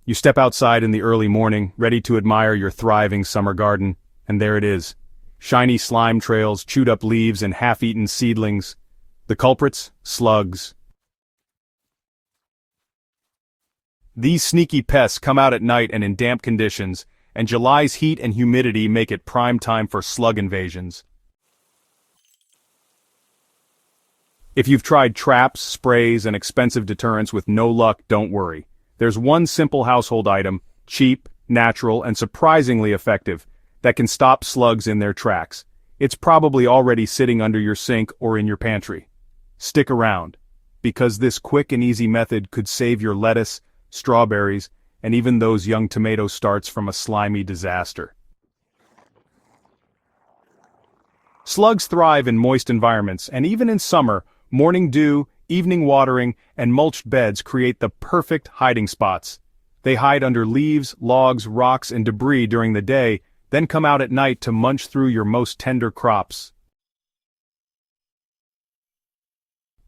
You step outside in the early morning, ready to admire your thriving summer garden, and there it is. Shiny slime trails, chewed-up leaves, and half-eaten seedlings. The culprits? Slugs. These sneaky pests come out at night and in damp conditions, and July's heat and humidity make it prime time for slug invasions. If you've tried traps, sprays, and expensive deterrents with no luck, don't worry. There's one simple household item, cheap, natural, and surprisingly effective, that can stop slugs in their tracks. It's probably already sitting under your sink or in your pantry. Stick around, because this quick and easy method could save your lettuce, strawberries, and even those young tomato starts from a slimy disaster. Slugs thrive in moist environments, and even in summer, morning dew, evening watering, and mulched beds create the perfect hiding spots. They hide under leaves, logs, rocks, and debris during the day, then come out at night to munch through your most tender crops.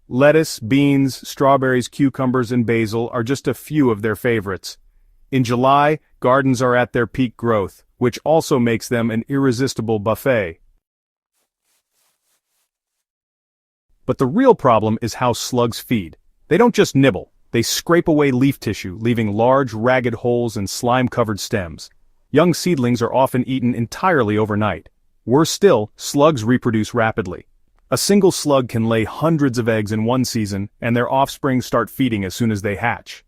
Lettuce, beans, strawberries, cucumbers, and basil are just a few of their favorites. In July, gardens are at their peak growth, which also makes them an irresistible buffet. But the real problem is how slugs feed. They don't just nibble, they scrape away leaf tissue, leaving large, ragged holes and slime-covered stems. Young seedlings are often eaten entirely overnight. Worse still, slugs reproduce rapidly. A single slug can lay hundreds of eggs in one season, and their offspring start feeding as soon as they hatch.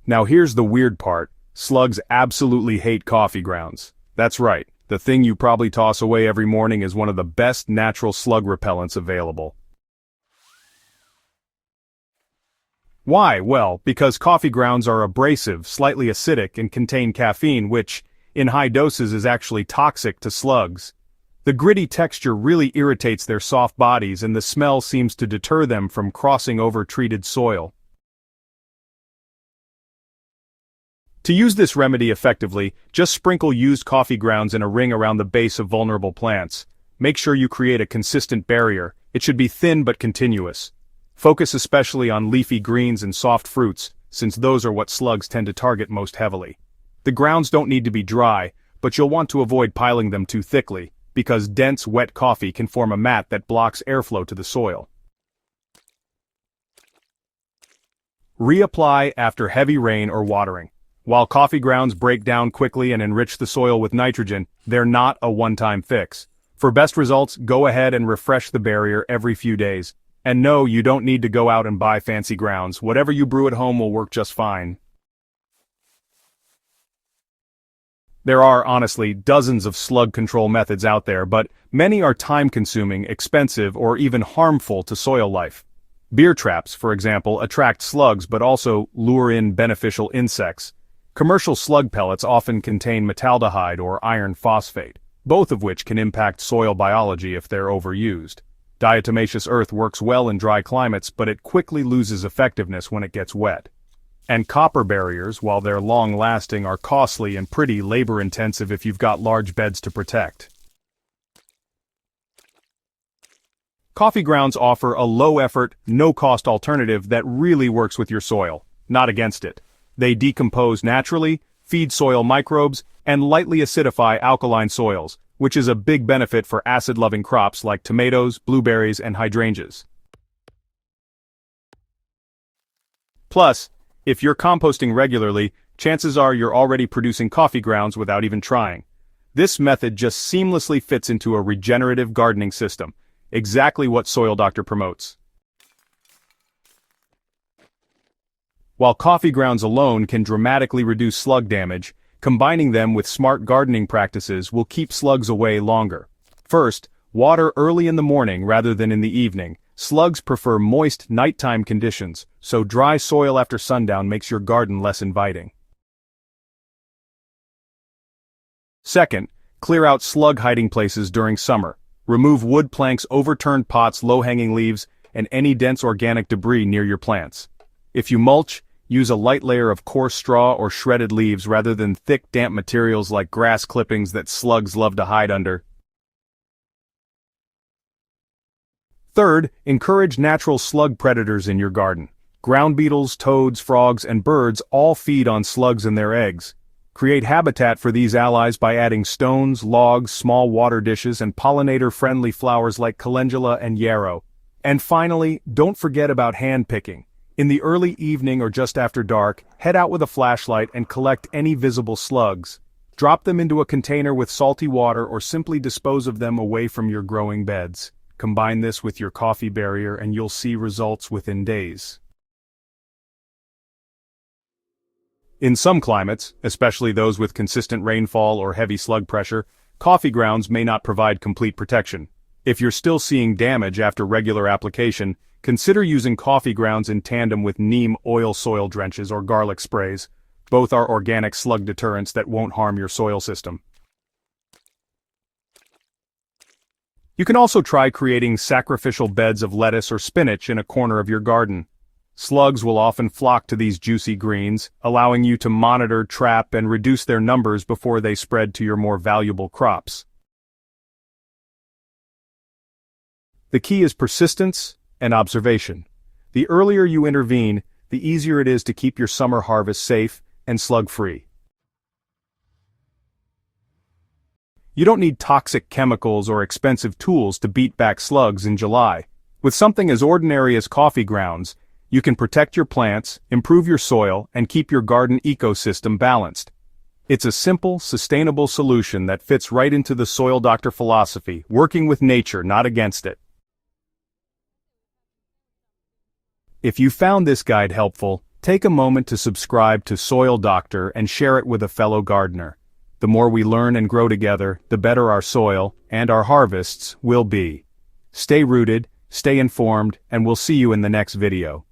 Now here's the weird part. Slugs absolutely hate coffee grounds. That's right, the thing you probably toss away every morning is one of the best natural slug repellents available. Why? Well, because coffee grounds are abrasive, slightly acidic, and contain caffeine, which, in high doses, is actually toxic to slugs. The gritty texture really irritates their soft bodies, and the smell seems to deter them from crossing over treated soil. To use this remedy effectively, just sprinkle used coffee grounds in a ring around the base of vulnerable plants. Make sure you create a consistent barrier. It should be thin but continuous. Focus especially on leafy greens and soft fruits, since those are what slugs tend to target most heavily. The grounds don't need to be dry, but you'll want to avoid piling them too thickly, because dense, wet coffee can form a mat that blocks airflow to the soil. Reapply after heavy rain or watering. While coffee grounds break down quickly and enrich the soil with nitrogen, they're not a one-time fix. For best results, go ahead and refresh the barrier every few days. And no, you don't need to go out and buy fancy grounds. Whatever you brew at home will work just fine. There are, honestly, dozens of slug control methods out there, but many are time-consuming, expensive, or even harmful to soil life. Beer traps, for example, attract slugs but also lure in beneficial insects. Commercial slug pellets often contain metaldehyde or iron phosphate, both of which can impact soil biology if they're overused. Diatomaceous earth works well in dry climates, but it quickly loses effectiveness when it gets wet. And copper barriers, while they're long-lasting, are costly and pretty labor-intensive if you've got large beds to protect. Coffee grounds offer a low-effort, no-cost alternative that really works with your soil, not against it. They decompose naturally, feed soil microbes, and lightly acidify alkaline soils, which is a big benefit for acid-loving crops like tomatoes, blueberries, and hydrangeas. Plus, if you're composting regularly, chances are you're already producing coffee grounds without even trying. This method just seamlessly fits into a regenerative gardening system, exactly what Soil Doctor promotes. While coffee grounds alone can dramatically reduce slug damage, combining them with smart gardening practices will keep slugs away longer. First, water early in the morning rather than in the evening. Slugs prefer moist nighttime conditions, so dry soil after sundown makes your garden less inviting. Second, clear out slug hiding places during summer. Remove wood planks, overturned pots, low-hanging leaves, and any dense organic debris near your plants. If you mulch, use a light layer of coarse straw or shredded leaves rather than thick, damp materials like grass clippings that slugs love to hide under. Third, encourage natural slug predators in your garden. Ground beetles, toads, frogs, and birds all feed on slugs and their eggs. Create habitat for these allies by adding stones, logs, small water dishes, and pollinator-friendly flowers like calendula and yarrow. And finally, don't forget about hand-picking. In the early evening or just after dark, head out with a flashlight and collect any visible slugs. Drop them into a container with salty water or simply dispose of them away from your growing beds. Combine this with your coffee barrier and you'll see results within days. In some climates, especially those with consistent rainfall or heavy slug pressure, coffee grounds may not provide complete protection. If you're still seeing damage after regular application, consider using coffee grounds in tandem with neem oil soil drenches or garlic sprays. Both are organic slug deterrents that won't harm your soil system. You can also try creating sacrificial beds of lettuce or spinach in a corner of your garden. Slugs will often flock to these juicy greens, allowing you to monitor, trap, and reduce their numbers before they spread to your more valuable crops. The key is persistence and observation. The earlier you intervene, the easier it is to keep your summer harvest safe and slug-free. You don't need toxic chemicals or expensive tools to beat back slugs in July. With something as ordinary as coffee grounds, you can protect your plants, improve your soil, and keep your garden ecosystem balanced. It's a simple, sustainable solution that fits right into the Soil Doctor philosophy, working with nature, not against it. If you found this guide helpful, take a moment to subscribe to Soil Doctor and share it with a fellow gardener. The more we learn and grow together, the better our soil and our harvests will be. Stay rooted, stay informed, and we'll see you in the next video.